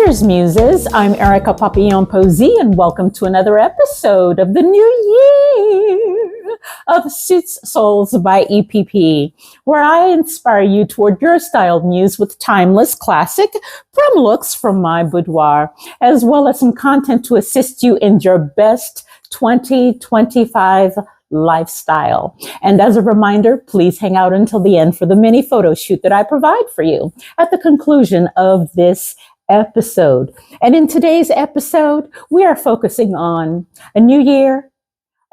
Cheers, Muses. I'm Erica Papillion-posey, and welcome to another episode of the new year of Suits Souls by EPP, where I inspire you toward your style muse with timeless classic prom looks from my boudoir, as well as some content to assist you in your best 2025 lifestyle. And as a reminder, please hang out until the end for the mini photo shoot that I provide for you at the conclusion of this episode. And in today's episode, we are focusing on a new year,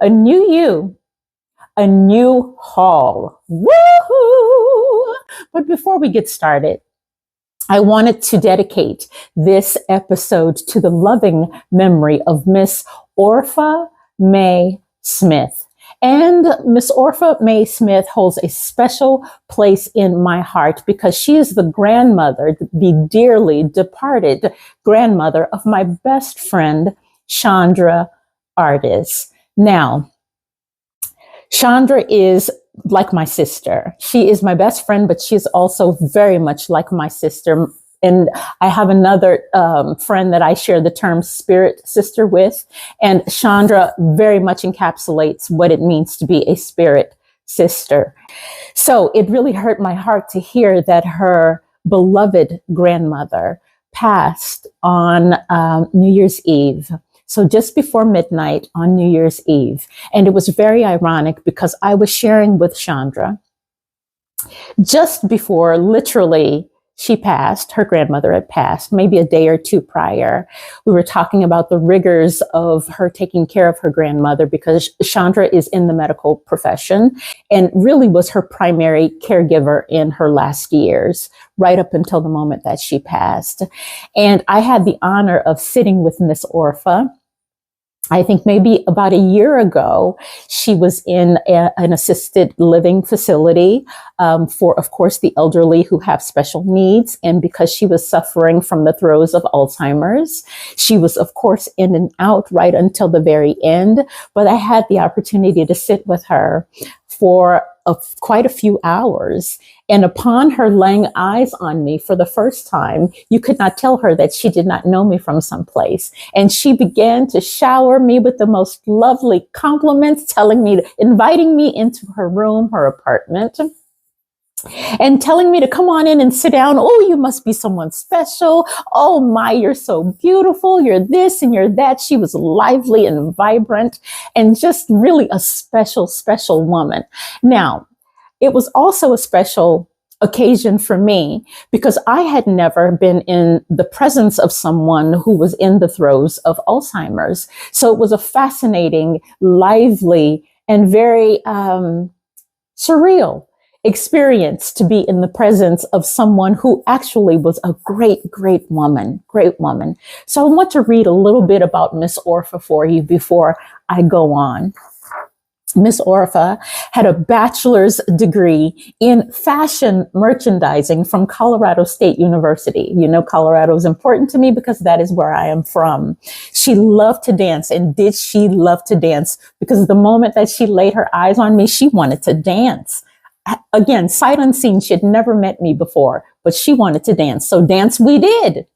a new you, a new haul. Woohoo! But before we get started, I wanted to dedicate this episode to the loving memory of Miss Orpha Mae Smith. And Miss Orpha Mae Smith holds a special place in my heart because she is the grandmother, the dearly departed grandmother of my best friend, Chandra Artis. Now, Chandra is like my sister. She is my best friend, but she's also very much like my sister. And I have another friend that I share the term spirit sister with. And Chandra very much encapsulates what it means to be a spirit sister. So it really hurt my heart to hear that her beloved grandmother passed on New Year's Eve. So just before midnight on New Year's Eve. And it was very ironic because I was sharing with Chandra just before literally she passed, her grandmother had passed, maybe a day or two prior. We were talking about the rigors of her taking care of her grandmother because Chandra is in the medical profession and really was her primary caregiver in her last years, right up until the moment that she passed. And I had the honor of sitting with Miss Orpha. I think maybe about a year ago, she was in an assisted living facility for, of course, the elderly who have special needs. And because she was suffering from the throes of Alzheimer's, she was, of course, in and out right until the very end. But I had the opportunity to sit with her for quite a few hours. And upon her laying eyes on me for the first time, you could not tell her that she did not know me from someplace. And she began to shower me with the most lovely compliments, inviting me into her room, her apartment, and telling me to come on in and sit down. Oh, you must be someone special. Oh my, you're so beautiful. You're this and you're that. She was lively and vibrant and just really a special, special woman. Now, it was also a special occasion for me because I had never been in the presence of someone who was in the throes of Alzheimer's. So it was a fascinating, lively, and very surreal experience to be in the presence of someone who actually was a great, great woman. So I want to read a little bit about Miss Orpha for you before I go on. Miss Orpha had a bachelor's degree in fashion merchandising from Colorado State University. You know, Colorado is important to me because that is where I am from. She loved to dance. And did she love to dance? Because the moment that she laid her eyes on me, she wanted to dance. Again, sight unseen, she had never met me before, but she wanted to dance. So dance we did.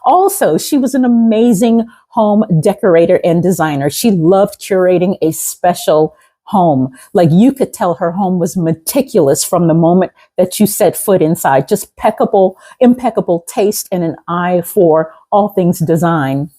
Also, she was an amazing home decorator and designer. She loved curating a special home. Like you could tell her home was meticulous from the moment that you set foot inside. Just impeccable taste and an eye for all things design.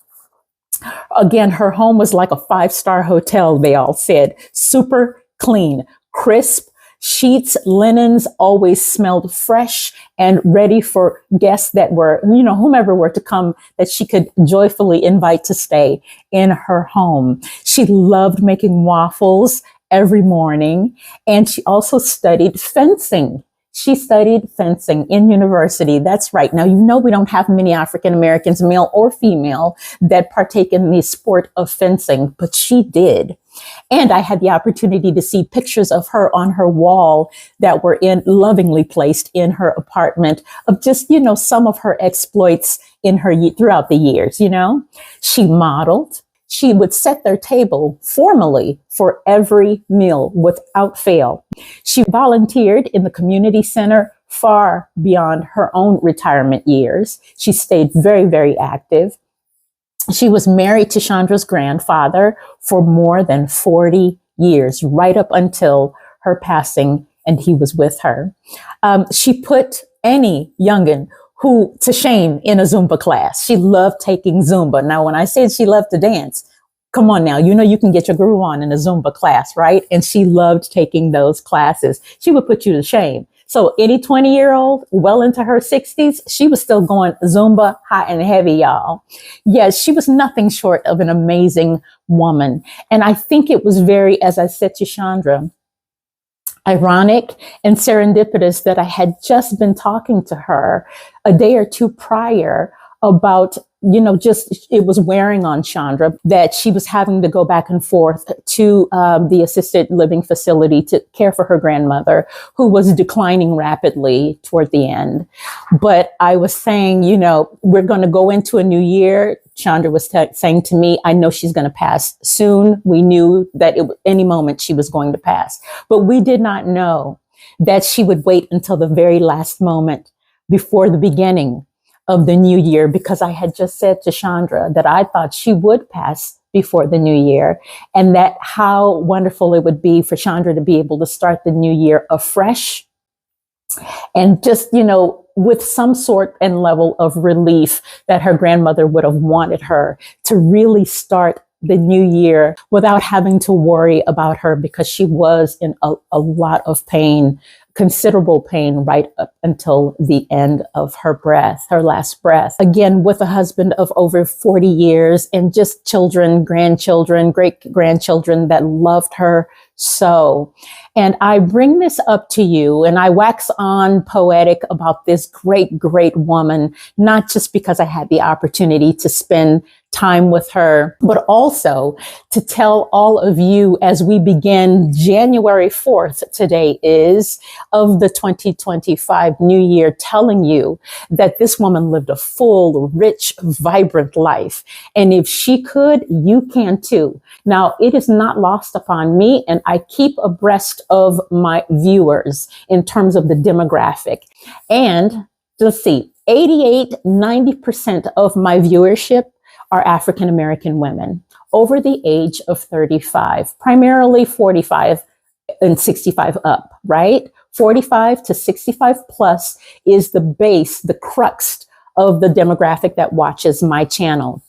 Again, her home was like a 5-star hotel, they all said. Super clean, crisp, sheets, linens always smelled fresh and ready for guests that were, whomever were to come, that she could joyfully invite to stay in her home. She loved making waffles every morning, and she also studied fencing. She studied fencing in university. That's right. Now, we don't have many African Americans, male or female, that partake in the sport of fencing, but she did. And I had the opportunity to see pictures of her on her wall that were lovingly placed in her apartment of just, some of her exploits in her throughout the years. She modeled. She would set their table formally for every meal without fail. She volunteered in the community center far beyond her own retirement years. She stayed very, very active. She was married to Chandra's grandfather for more than 40 years, right up until her passing, and he was with her. She put any youngin' who to shame in a Zumba class. She loved taking Zumba. Now, when I said she loved to dance, come on now, you know you can get your groove on in a Zumba class, right? And she loved taking those classes. She would put you to shame. So any 20-year-old, well into her 60s, she was still going Zumba hot and heavy, y'all. Yes, she was nothing short of an amazing woman. And I think it was very, as I said to Chandra, ironic and serendipitous that I had just been talking to her a day or two prior about, just it was wearing on Chandra that she was having to go back and forth to the assisted living facility to care for her grandmother, who was declining rapidly toward the end. But I was saying, we're going to go into a new year. Chandra was saying to me, I know she's going to pass soon. We knew that any moment she was going to pass, but we did not know that she would wait until the very last moment before the beginning of the new year, because I had just said to Chandra that I thought she would pass before the new year, and that how wonderful it would be for Chandra to be able to start the new year afresh and just, with some sort and level of relief that her grandmother would have wanted her to really start the new year without having to worry about her, because she was in a lot of pain, considerable pain, right up until the end of her last breath. Again, with a husband of over 40 years and just children, grandchildren, great-grandchildren that loved her so. And I bring this up to you and I wax on poetic about this great, great woman, not just because I had the opportunity to spend time with her, but also to tell all of you as we begin January 4th, today is, of the 2025 new year, telling you that this woman lived a full, rich, vibrant life. And if she could, you can too. Now, it is not lost upon me, and I keep abreast of my viewers in terms of the demographic. And let's see, 90% of my viewership are African-American women over the age of 35, primarily 45 and 65 up, right? 45 to 65 plus is the base, the crux of the demographic that watches my channel.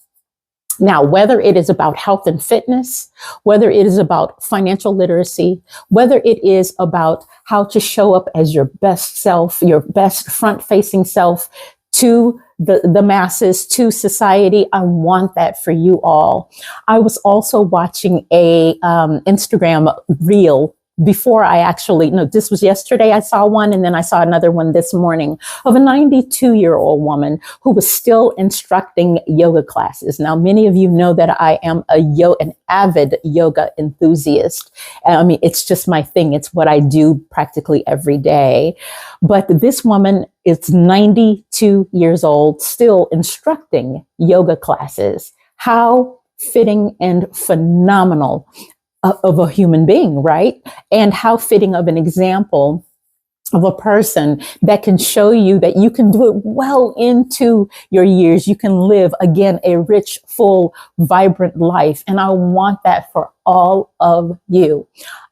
Now, whether it is about health and fitness, whether it is about financial literacy, whether it is about how to show up as your best self, your best front-facing self to the masses, to society, I want that for you all. I was also watching a Instagram reel before I actually, no, this was yesterday. I saw one, and then I saw another one this morning of a 92-year-old woman who was still instructing yoga classes. Now, many of you know that I am an avid yoga enthusiast. I mean, it's just my thing. It's what I do practically every day. But this woman is 92 years old, still instructing yoga classes. How fitting and phenomenal of a human being, right? And how fitting of an example of a person that can show you that you can do it well into your years. You can live, again, a rich, full, vibrant life. And I want that for all of you.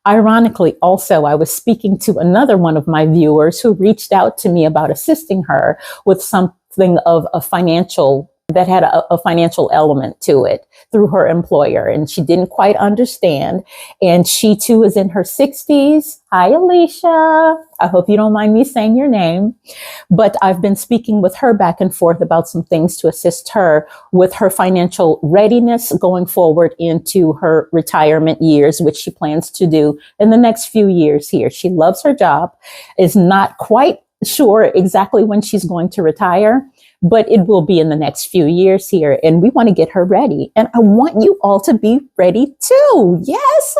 Ironically, also, I was speaking to another one of my viewers who reached out to me about assisting her with something of a financial that had a financial element to it through her employer. And she didn't quite understand. And she too is in her 60s. Hi, Alicia. I hope you don't mind me saying your name. But I've been speaking with her back and forth about some things to assist her with her financial readiness going forward into her retirement years, which she plans to do in the next few years here. She loves her job, is not quite sure exactly when she's going to retire, but it will be in the next few years here. And we want to get her ready. And I want you all to be ready too. Yes.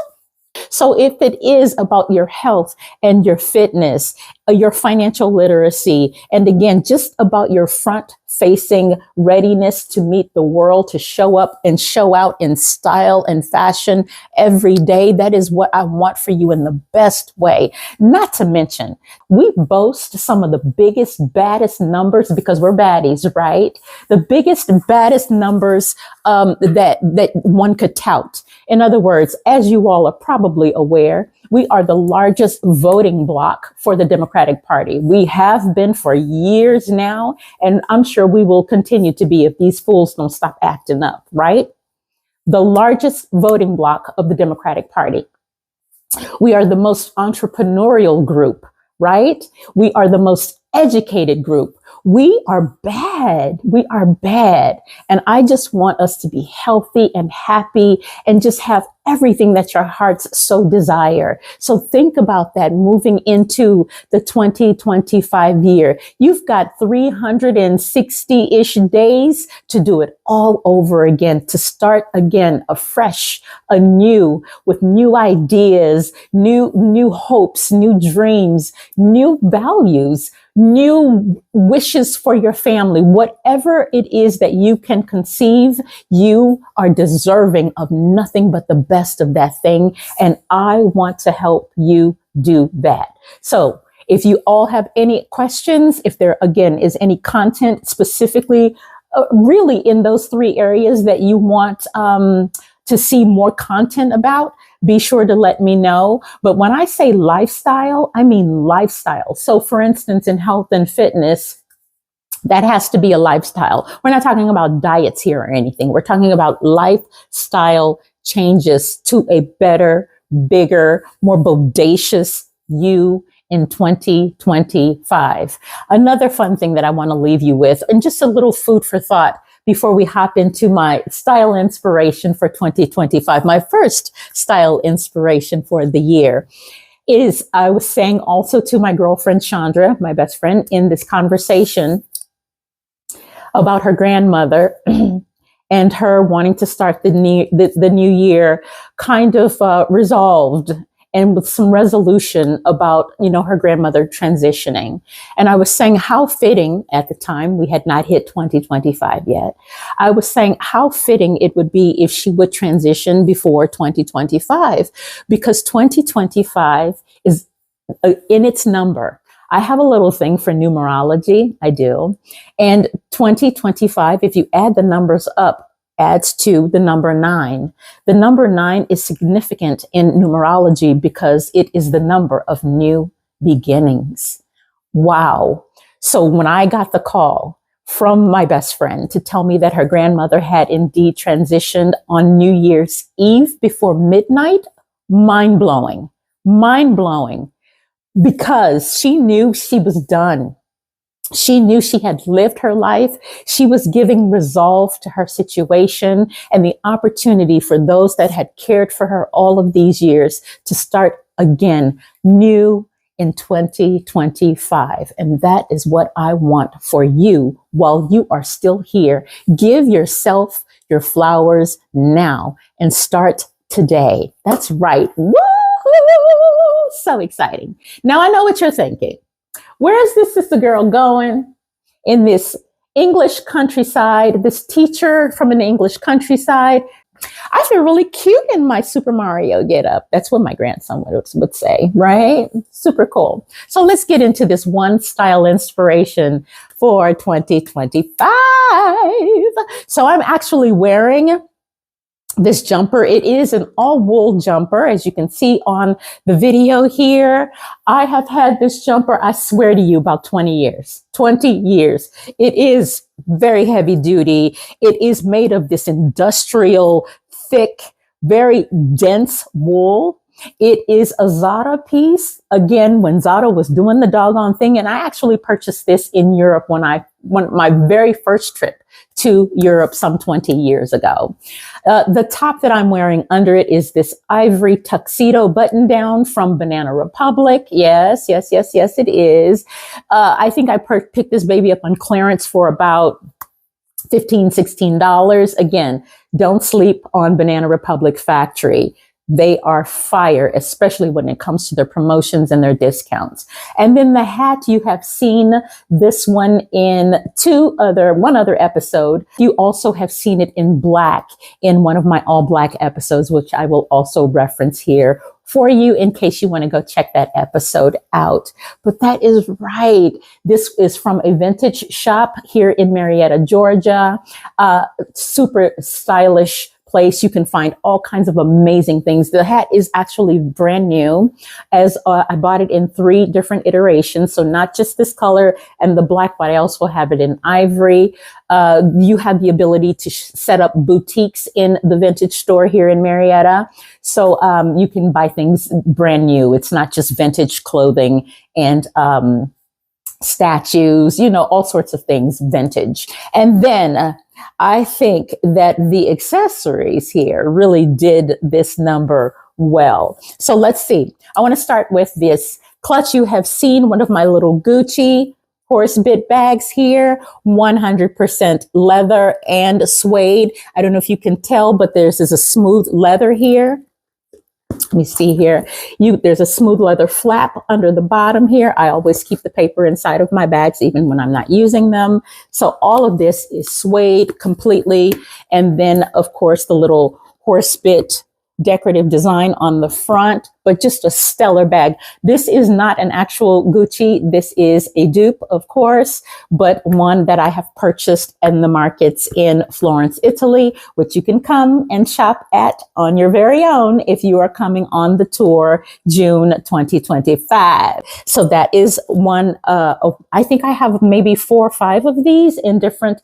So if it is about your health and your fitness, your financial literacy, and again, just about your front facing readiness to meet the world, to show up and show out in style and fashion every day, that is what I want for you in the best way. Not to mention, we boast some of the biggest, baddest numbers because we're baddies, right? The biggest, baddest numbers that one could tout. In other words, as you all are probably aware, we are the largest voting bloc for the Democratic Party. We have been for years now, and I'm sure we will continue to be if these fools don't stop acting up, right? The largest voting bloc of the Democratic Party. We are the most entrepreneurial group, right? We are the most educated group. We are bad. We are bad. And I just want us to be healthy and happy and just have everything that your hearts so desire. So think about that moving into the 2025 year. You've got 360-ish days to do it all over again, to start again, afresh, anew, with new ideas, new hopes, new dreams, new values, new wishes for your family. Whatever it is that you can conceive, you are deserving of nothing but the best of that thing. And I want to help you do that. So if you all have any questions, if there again is any content specifically, really in those three areas that you want to see more content about, be sure to let me know. But when I say lifestyle, I mean lifestyle. So for instance, in health and fitness, that has to be a lifestyle. We're not talking about diets here or anything. We're talking about lifestyle changes to a better, bigger, more bodacious you in 2025. Another fun thing that I want to leave you with, and just a little food for thought before we hop into my style inspiration for 2025, my first style inspiration for the year is, I was saying also to my girlfriend, Chandra, my best friend, in this conversation about her grandmother and her wanting to start the new year kind of resolved and with some resolution about, her grandmother transitioning. And I was saying how fitting at the time, we had not hit 2025 yet. I was saying how fitting it would be if she would transition before 2025, because 2025 is in its number. I have a little thing for numerology. I do. And 2025, if you add the numbers up, adds to the number 9. The number 9 is significant in numerology because it is the number of new beginnings. Wow. So when I got the call from my best friend to tell me that her grandmother had indeed transitioned on New Year's Eve before midnight, mind blowing, because she knew she was done. She knew she had lived her life. She was giving resolve to her situation and the opportunity for those that had cared for her all of these years to start again, new in 2025. And that is what I want for you while you are still here. Give yourself your flowers now and start today. That's right. Woo! So exciting. Now I know what you're thinking. Where is this sister girl going in this English countryside, this teacher from an English countryside? I feel really cute in my Super Mario getup. That's what my grandson would say, right? Super cool. So let's get into this one style inspiration for 2025. So I'm actually wearing this jumper. It is an all wool jumper, as you can see on the video here. I have had this jumper, I swear to you, about 20 years. 20 years. It is very heavy duty. It is made of this industrial, thick, very dense wool. It is a Zara piece. Again, when Zara was doing the doggone thing, and I actually purchased this in Europe when my very first trip to Europe some 20 years ago. The top that I'm wearing under it is this ivory tuxedo button down from Banana Republic. Yes, it is. I think I picked this baby up on clearance for about $15, $16. Again, don't sleep on Banana Republic factory. They are fire, especially when it comes to their promotions and their discounts. And then the hat, you have seen this one in one other episode. You also have seen it in black in one of my all black episodes, which I will also reference here for you in case you want to go check that episode out. But that is right. This is from a vintage shop here in Marietta, Georgia. Super stylish place. You can find all kinds of amazing things. The hat is actually brand new, as I bought it in 3 different iterations. So not just this color and the black, but I also have it in ivory. You have the ability to set up boutiques in the vintage store here in Marietta. So you can buy things brand new. It's not just vintage clothing and statues, all sorts of things vintage. And then I think that the accessories here really did this number well. So let's see. I want to start with this clutch. You have seen one of my little Gucci horse bit bags here, 100% leather and suede. I don't know if you can tell, but there's a smooth leather here. Let me see here. There's a smooth leather flap under the bottom here. I always keep the paper inside of my bags, even when I'm not using them. So all of this is suede completely. And then, of course, the little horse bit decorative design on the front, but just a stellar bag. This is not an actual Gucci. This is a dupe, of course, but one that I have purchased in the markets in Florence, Italy, which you can come and shop at on your very own if you are coming on the tour June 2025. So that is one, I think I have maybe 4 or 5 of these in different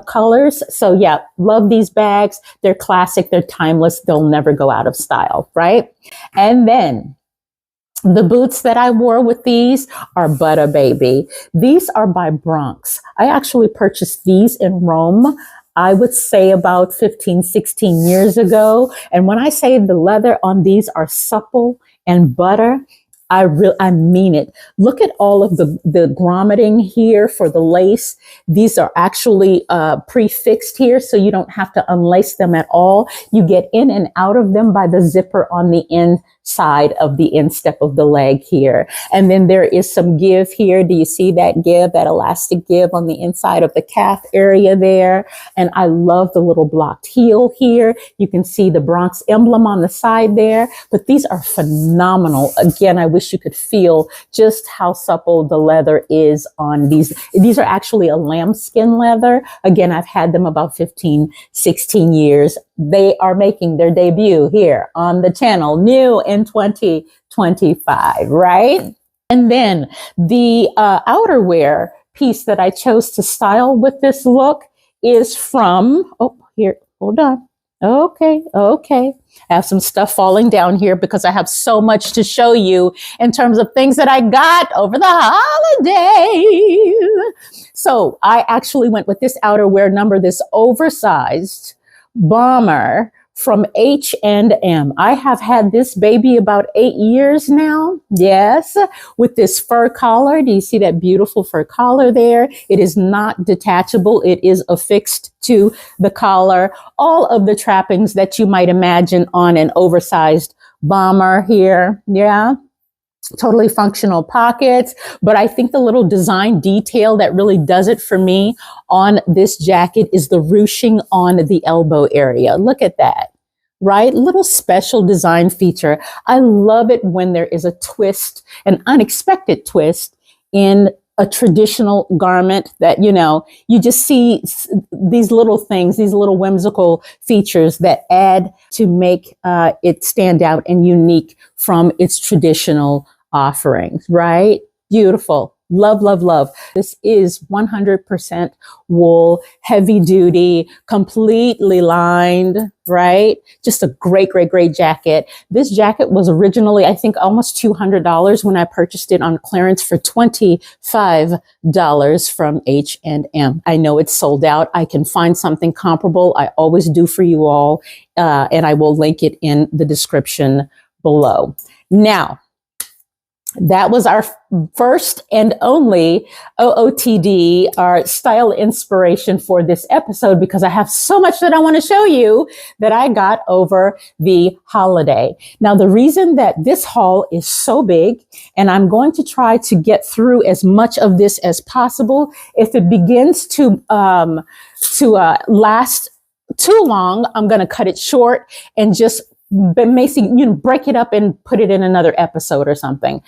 colors. So yeah, love these bags. They're classic. They're timeless. They'll never go out of style, right? And then the boots that I wore with these are Butter Baby. These are by Bronx. I actually purchased these in Rome, I would say about 15, 16 years ago. And when I say the leather on these are supple and butter, I mean it. Look at all of the grommeting here for the lace. These are actually prefixed here, so you don't have to unlace them at all. You get in and out of them by the zipper on the inside of the instep of the leg here. And then there is some give here. Do you see that give, that elastic give on the inside of the calf area there? And I love the little blocked heel here. You can see the Bronx emblem on the side there, but these are phenomenal. Again, I wish you could feel just how supple the leather is on these. These are actually a lambskin leather. Again, I've had them about 15, 16 years. They are making their debut here on the channel, new in 2025, right? And then the outerwear piece that I chose to style with this look is from, oh, here, hold on. Okay. I have some stuff falling down here because I have so much to show you in terms of things that I got over the holidays. So I actually went with this outerwear number, this oversized bomber from H&M. I have had this baby about 8 years now. Yes, with this fur collar. Do you see that beautiful fur collar there? It is not detachable. It is affixed to the collar. All of the trappings that you might imagine on an oversized bomber here. Yeah. Totally functional pockets, but I think the little design detail that really does it for me on this jacket is the ruching on the elbow area. Look at that, right? Little special design feature. I love it when there is a twist, an unexpected twist in a traditional garment that, you just see these little things, these little whimsical features that add to make it stand out and unique from its traditional offerings, right? Beautiful. Love, love, love. This is 100% wool, heavy duty, completely lined, right? Just a great, great, great jacket. This jacket was originally, I think, almost $200 when I purchased it on clearance for $25 from H&M. I know it's sold out. I can find something comparable. I always do for you all, and I will link it in the description below. Now, That was our first and only OOTD, our style inspiration for this episode, because I have so much that I want to show you that I got over the holiday. Now, the reason that this haul is so big, and I'm going to try to get through as much of this as possible. If it begins to last too long, I'm going to cut it short and just basically, break it up and put it in another episode or something.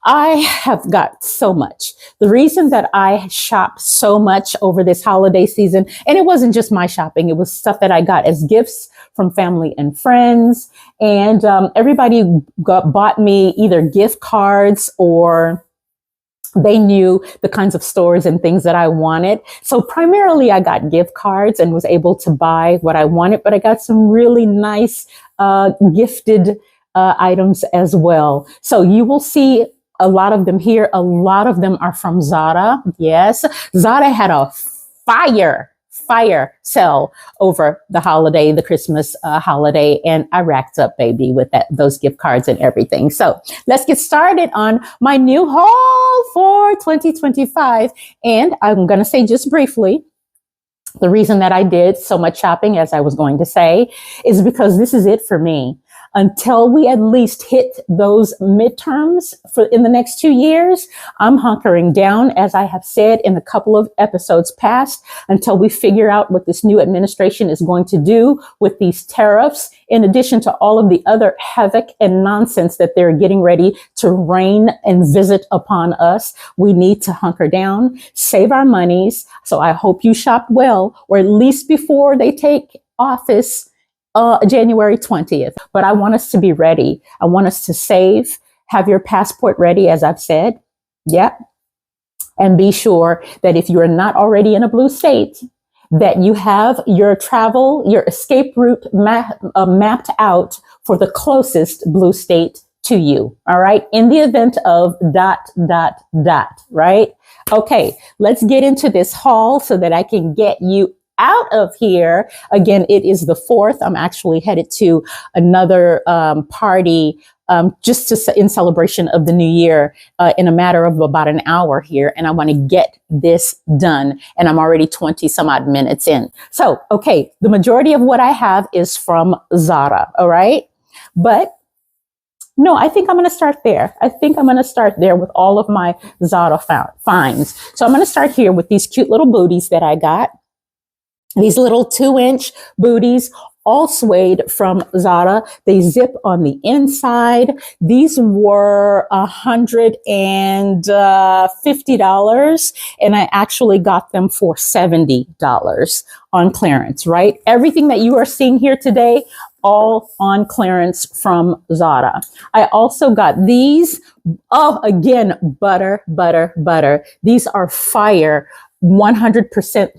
I have got so much. The reason that I shop so much over this holiday season, and it wasn't just my shopping, it was stuff that I got as gifts from family and friends. And everybody bought me either gift cards or they knew the kinds of stores and things that I wanted. So primarily I got gift cards and was able to buy what I wanted, but I got some really nice gifted items as well. So you will see a lot of them here. A lot of them are from Zara. Yes, Zara had a fire sell over the holiday, the Christmas holiday, and I racked up, baby, with those gift cards and everything. So let's get started on my new haul for 2025. And I'm going to say just briefly, the reason that I did so much shopping, as I was going to say, is because this is it for me. Until we at least hit those midterms in the next 2 years, I'm hunkering down, as I have said in a couple of episodes past, until we figure out what this new administration is going to do with these tariffs, in addition to all of the other havoc and nonsense that they're getting ready to rain and visit upon us. We need to hunker down, save our monies. So I hope you shop well, or at least before they take office, January 20th. But I want us to be ready. I want us to save, have your passport ready, as I've said. Yep. And be sure that if you are not already in a blue state, that you have your travel, your escape route mapped out for the closest blue state to you. All right. In the event of ... Right. Okay. Let's get into this haul so that I can get you out of here. Again, it is the 4th. I'm actually headed to another party just in celebration of the new year in a matter of about an hour here. And I want to get this done. And I'm already 20 some odd minutes in. So, okay, the majority of what I have is from Zara. All right. But no, I think I'm going to start there. I think I'm going to start there with all of my Zara finds. So I'm going to start here with these cute little booties that I got. These little 2-inch booties, all suede from Zara. They zip on the inside. These were $150, and I actually got them for $70 on clearance, right? Everything that you are seeing here today, all on clearance from Zara. I also got these. Oh, again, butter. These are fire. 100%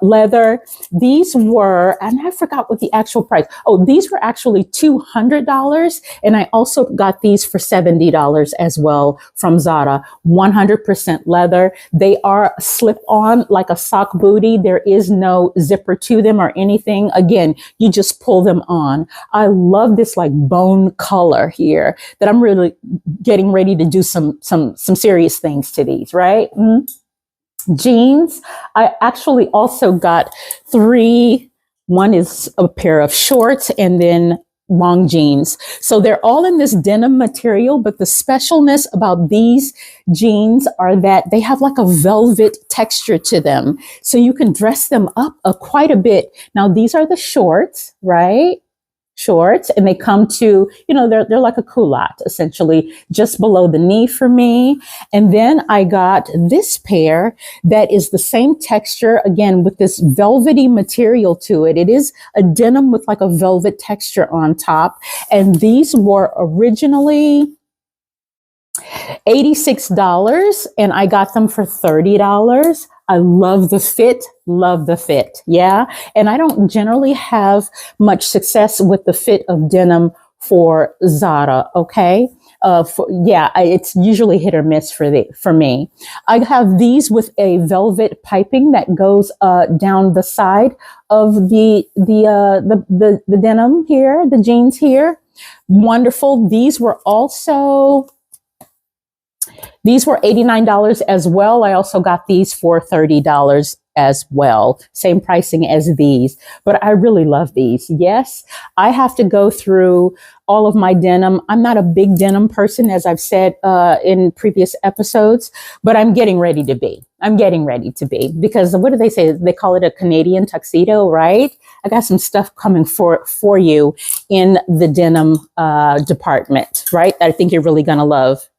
leather. These were, and I forgot what the actual price. Oh, these were actually $200. And I also got these for $70 as well from Zara. 100% leather. They are slip on like a sock booty. There is no zipper to them or anything. Again, you just pull them on. I love this like bone color here that I'm really getting ready to do some serious things to these, right? Mm-hmm. Jeans. I actually also got 3. One is a pair of shorts and then long jeans. So they're all in this denim material, but the specialness about these jeans are that they have like a velvet texture to them. So you can dress them up quite a bit. Now, these are the shorts, right? Shorts, and they come to, they're like a culotte, essentially, just below the knee for me. And then I got this pair that is the same texture, again, with this velvety material to it. It is a denim with like a velvet texture on top. And these were originally $86, and I got them for $30. I love the fit. Yeah. And I don't generally have much success with the fit of denim for Zara. Okay. It's usually hit or miss for me. I have these with a velvet piping that goes down the side of the denim here, the jeans here. Wonderful. These were also These were $89 as well. I also got these for $30 as well. Same pricing as these, but I really love these. Yes, I have to go through all of my denim. I'm not a big denim person, as I've said in previous episodes, but I'm getting ready to be. I'm getting ready to be, because what do they say? They call it a Canadian tuxedo, right? I got some stuff coming for you in the denim department, right? I think you're really going to love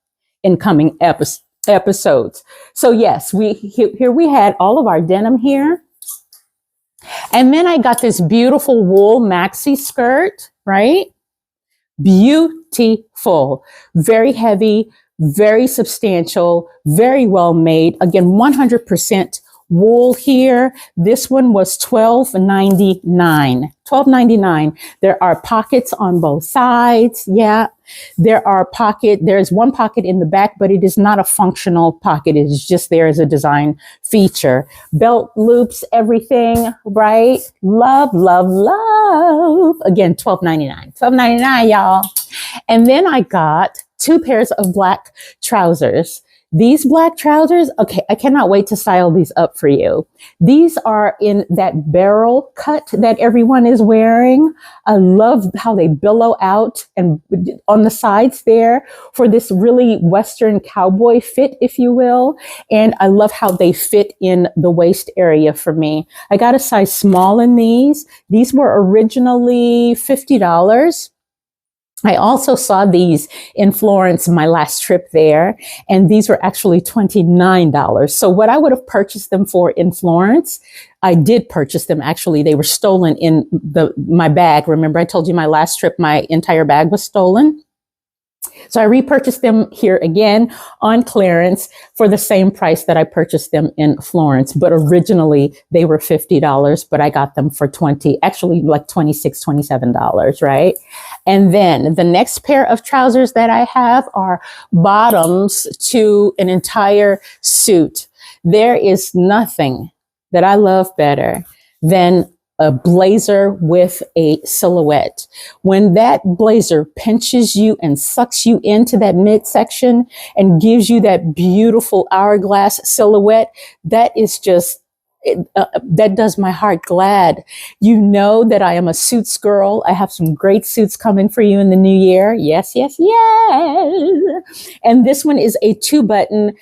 in coming episodes. So yes, here we had all of our denim here. And then I got this beautiful wool maxi skirt, right? Beautiful, very heavy, very substantial, very well made. Again, 100% wool here. This one was $12.99. $12.99. There are pockets on both sides. Yeah. There's one pocket in the back, but it is not a functional pocket. It is just there as a design feature. Belt loops, everything, right? Love, love, love. Again, $12.99. $12.99, y'all. And then I got 2 pairs of black trousers. These black trousers, okay, I cannot wait to style these up for you. These are in that barrel cut that everyone is wearing. I love how they billow out and on the sides there for this really Western cowboy fit, if you will. And I love how they fit in the waist area for me. I got a size small in these. These were originally $50. I also saw these in Florence, my last trip there, and these were actually $29. So what I would have purchased them for in Florence, I did purchase them. Actually, they were stolen in my bag. Remember, I told you my last trip, my entire bag was stolen. So I repurchased them here again on clearance for the same price that I purchased them in Florence. But originally they were $50, but I got them for actually like $26, $27, right? And then the next pair of trousers that I have are bottoms to an entire suit. There is nothing that I love better than a blazer with a silhouette. When that blazer pinches you and sucks you into that midsection and gives you that beautiful hourglass silhouette, that is just, that does my heart glad. You know that I am a suits girl. I have some great suits coming for you in the new year. Yes, yes, yes. And this one is a 2-button,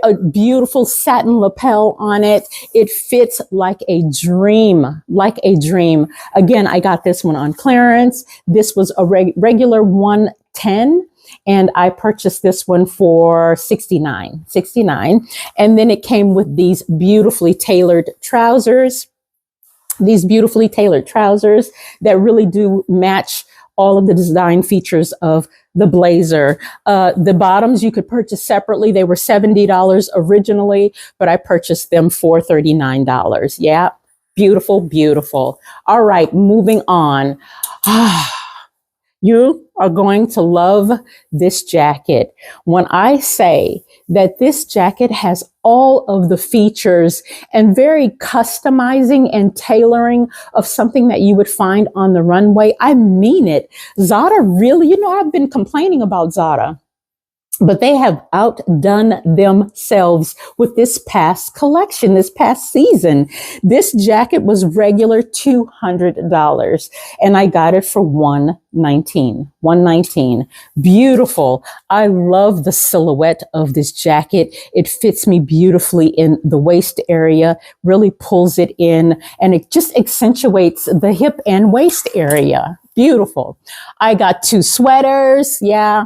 a beautiful satin lapel on it. It fits like a dream, like a dream. Again, I got this one on clearance. This was a regular $110. And I purchased this one for $69. And then it came with these beautifully tailored trousers. These beautifully tailored trousers that really do match all of the design features of the blazer. The bottoms you could purchase separately. They were $70 originally, but I purchased them for $39. Yeah, beautiful, beautiful. All right, moving on. You are going to love this jacket. When I say that this jacket has all of the features and very customizing and tailoring of something that you would find on the runway, I mean it. Zara really, I've been complaining about Zara, but they have outdone themselves with this past collection, this past season. This jacket was regular $200, and I got it for $119. Beautiful. I love the silhouette of this jacket. It fits me beautifully in the waist area, really pulls it in, and it just accentuates the hip and waist area. Beautiful. I got 2 sweaters. Yeah.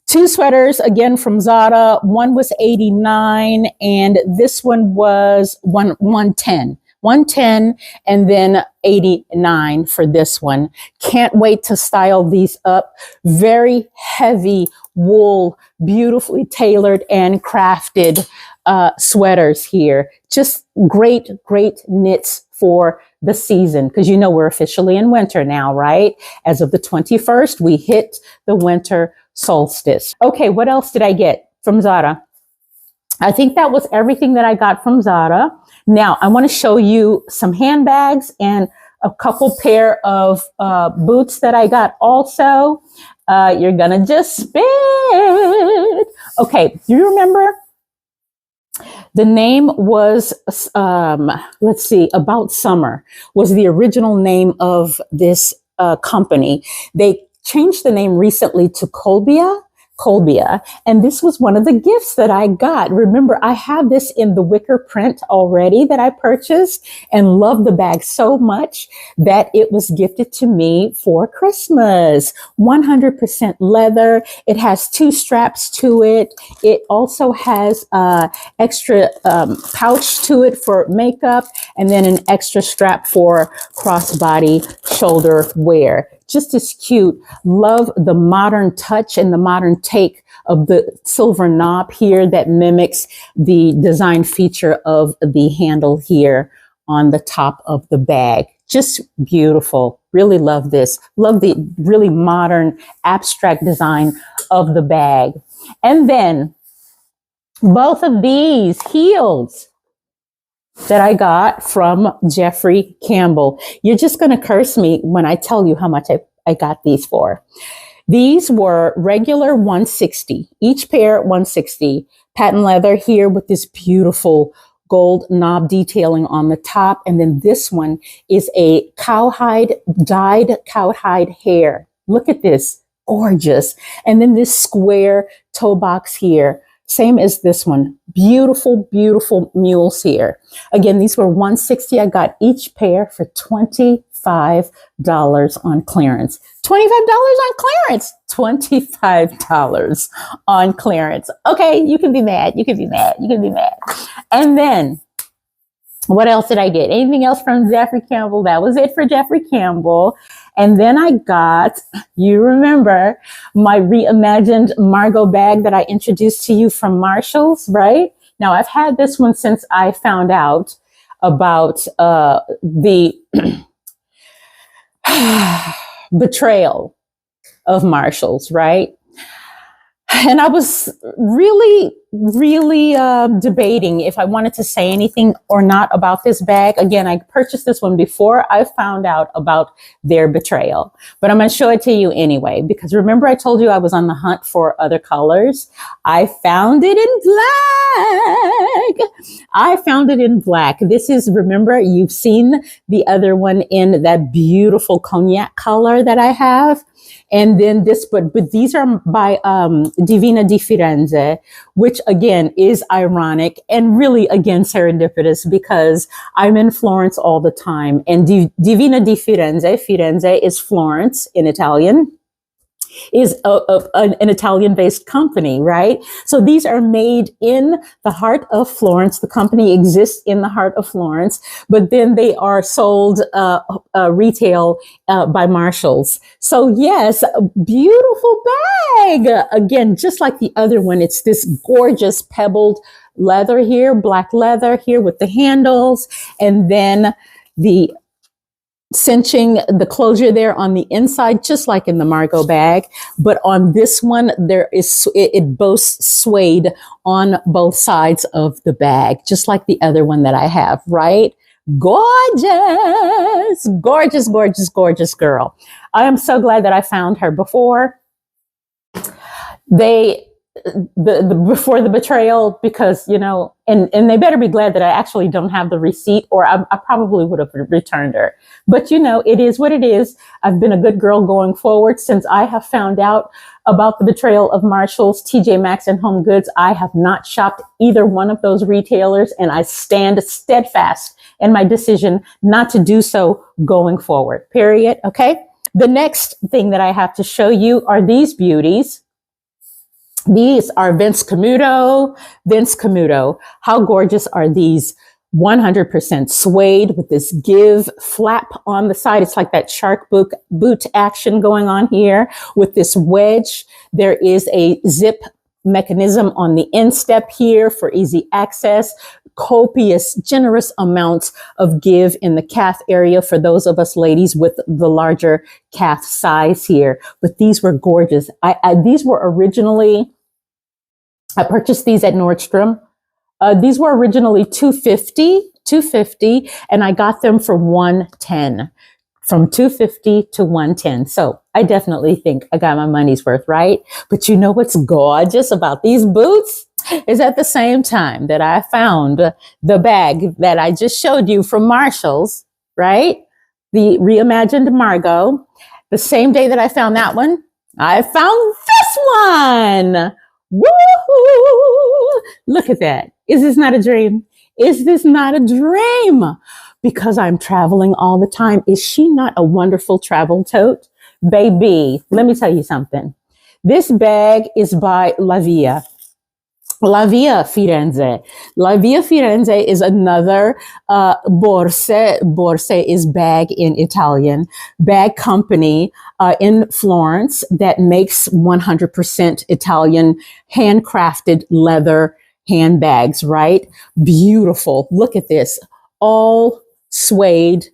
2 sweaters, again, from Zara. One was $89, and this one was $110. $110, and then $89 for this one. Can't wait to style these up. Very heavy wool, beautifully tailored and crafted sweaters here. Just great, great knits for the season, because we're officially in winter now, right? As of the 21st, we hit the winter solstice. Okay, what else did I get from Zara? I think that was everything that I got from Zara. Now, I want to show you some handbags and a couple pair of boots that I got also. You're going to just spit. Okay, do you remember? The name was, let's see, About Summer was the original name of this company. They changed the name recently to Colbia. And this was one of the gifts that I got. Remember, I have this in the wicker print already that I purchased and love the bag so much that it was gifted to me for Christmas. 100% leather. It has 2 straps to it. It also has extra pouch to it for makeup, and then an extra strap for crossbody shoulder wear. Just as cute. Love the modern touch and the modern take of the silver knob here that mimics the design feature of the handle here on the top of the bag. Just beautiful. Really love this. Love the really modern abstract design of the bag. And then both of these heels that I got from Jeffrey Campbell. You're just going to curse me when I tell you how much I got these for. These were regular $160, each pair $160. Patent leather here with this beautiful gold knob detailing on the top. And then this one is a cowhide, dyed cowhide hair. Look at this, gorgeous. And then this square toe box here. Same as this one. Beautiful, beautiful mules here. Again, these were $160. I got each pair for $25 on clearance. $25 on clearance. $25 on clearance. Okay, you can be mad. You can be mad. You can be mad. And then, what else did I get? Anything else from Jeffrey Campbell? That was it for Jeffrey Campbell. And then I got, you remember, my reimagined Margot bag that I introduced to you from Marshall's, right? Now, I've had this one since I found out about the betrayal of Marshall's, right? And I was really debating if I wanted to say anything or not about this bag. Again, I purchased this one before I found out about their betrayal, but I'm going to show it to you anyway, because remember I told you I was on the hunt for other colors. I found it in black. I found it in black. This is, remember, you've seen the other one in that beautiful cognac color that I have. And then this, but these are by Divina di Firenze, which again is ironic and really again serendipitous because I'm in Florence all the time. And Divina di Firenze, Firenze is Florence in Italian, is an Italian-based company, right? So these are made in the heart of Florence. The company exists in the heart of Florence, but then they are sold retail by Marshalls. So yes, beautiful bag. Again, just like the other one, it's this gorgeous pebbled leather here, black leather here with the handles, and then the cinching the closure there on the inside, just like in the Margot bag. But on this one, it boasts suede on both sides of the bag, just like the other one that I have, right? Gorgeous, gorgeous, gorgeous, gorgeous girl. I am so glad that I found her before before the betrayal, because, you know, and they better be glad that I actually don't have the receipt, or I probably would have returned her. But, you know, it is what it is. I've been a good girl going forward since I have found out about the betrayal of Marshalls, TJ Maxx, and Home Goods. I have not shopped either one of those retailers, and I stand steadfast in my decision not to do so going forward, period. Okay. The next thing that I have to show you are these beauties. These are Vince Camuto. Vince Camuto. How gorgeous are these? 100% suede with this give flap on the side. It's like that shark boot action going on here with this wedge. There is a zip mechanism on the instep here for easy access. Copious, generous amounts of give in the calf area for those of us ladies with the larger calf size here. But these were gorgeous. These were originally, I purchased these at Nordstrom. These were originally $250, and I got them for $110. from 250 to 110. So I definitely think I got my money's worth, right? But you know what's gorgeous about these boots is at the same time that I found the bag that I just showed you from Marshall's, right? The reimagined Margot. The same day that I found that one, I found this one. Woohoo! Look at that. Is this not a dream? Is this not a dream? Because I'm traveling all the time. Is she not a wonderful travel tote? Baby, let me tell you something. This bag is by La Via. La Via Firenze. La Via Firenze is another borse. Borse is bag in Italian. Bag company in Florence that makes 100% Italian handcrafted leather handbags, right? Beautiful. Look at this. All suede.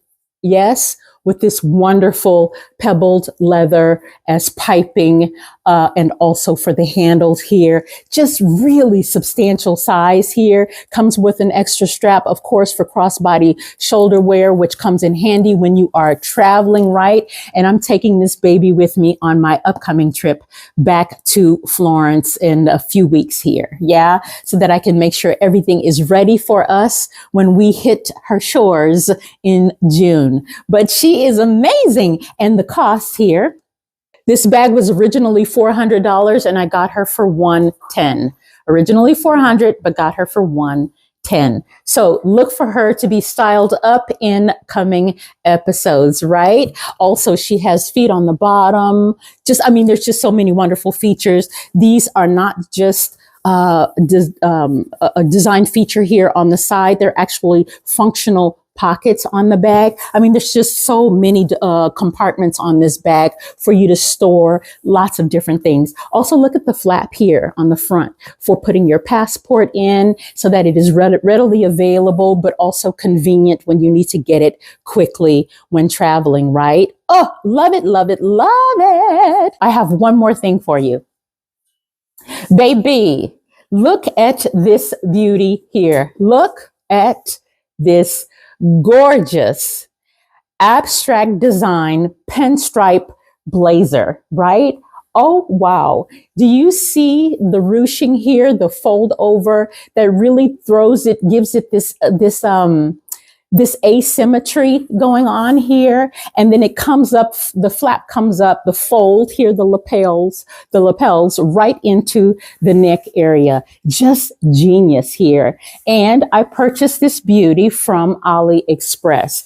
Yes. With this wonderful pebbled leather as piping, and also for the handles here. Just really substantial size here. Comes with an extra strap, of course, for crossbody shoulder wear, which comes in handy when you are traveling, right? And I'm taking this baby with me on my upcoming trip back to Florence in a few weeks here. Yeah. So that I can make sure everything is ready for us when we hit her shores in June. But she is amazing. And the cost here, this bag was originally $400 and I got her for $110. Originally $400, but got her for $110. So look for her to be styled up in coming episodes, right? Also, she has feet on the bottom. There's just so many wonderful features. These are not just a design feature here on the side. They're actually functional pockets on the bag. There's just so many compartments on this bag for you to store lots of different things. Also, look at the flap here on the front for putting your passport in so that it is readily available, but also convenient when you need to get it quickly when traveling, right? Oh, love it, love it, love it. I have one more thing for you. Baby, look at this beauty here. Look at this gorgeous abstract design pinstripe blazer, right? Oh, wow. Do you see the ruching here, the fold over that really gives it this asymmetry going on here. And then it comes up, the flap comes up, the fold here, the lapels right into the neck area. Just genius here. And I purchased this beauty from AliExpress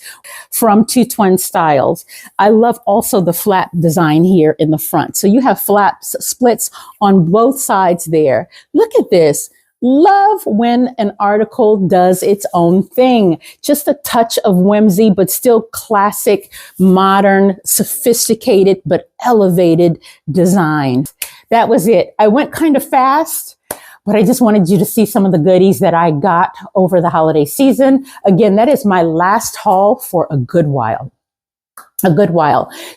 from Two Twin Styles. I love also the flap design here in the front. So you have flaps, splits on both sides there. Look at this. Love when an article does its own thing. Just a touch of whimsy, but still classic, modern, sophisticated, but elevated design. That was it. I went kind of fast, but I just wanted you to see some of the goodies that I got over the holiday season. Again, that is my last haul for a good while.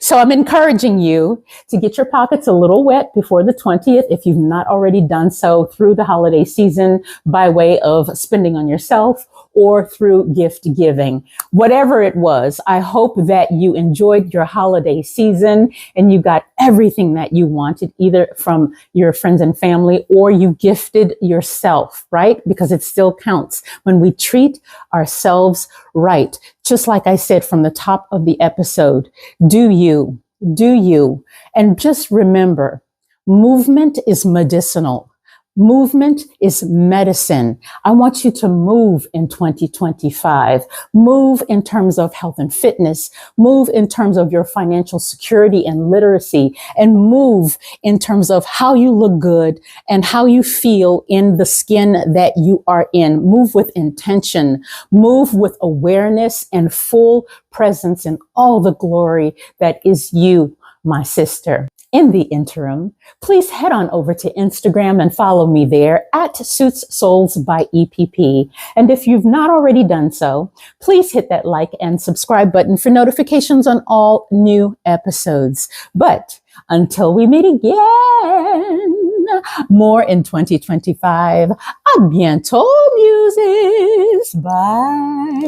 So I'm encouraging you to get your pockets a little wet before the 20th if you've not already done so through the holiday season by way of spending on yourself or through gift giving. Whatever it was, I hope that you enjoyed your holiday season and you got everything that you wanted, either from your friends and family or you gifted yourself, right? Because it still counts when we treat ourselves right. Just like I said from the top of the episode, do you, and just remember, movement is medicinal. Movement is medicine. I want you to move in 2025. Move in terms of health and fitness. Move in terms of your financial security and literacy. And move in terms of how you look good and how you feel in the skin that you are in. Move with intention. Move with awareness and full presence in all the glory that is you, my sister. In the interim, please head on over to Instagram and follow me there at Suits Souls by EPP. And if you've not already done so, please hit that like and subscribe button for notifications on all new episodes. But until we meet again, more in 2025. À bientôt, Muses. Bye.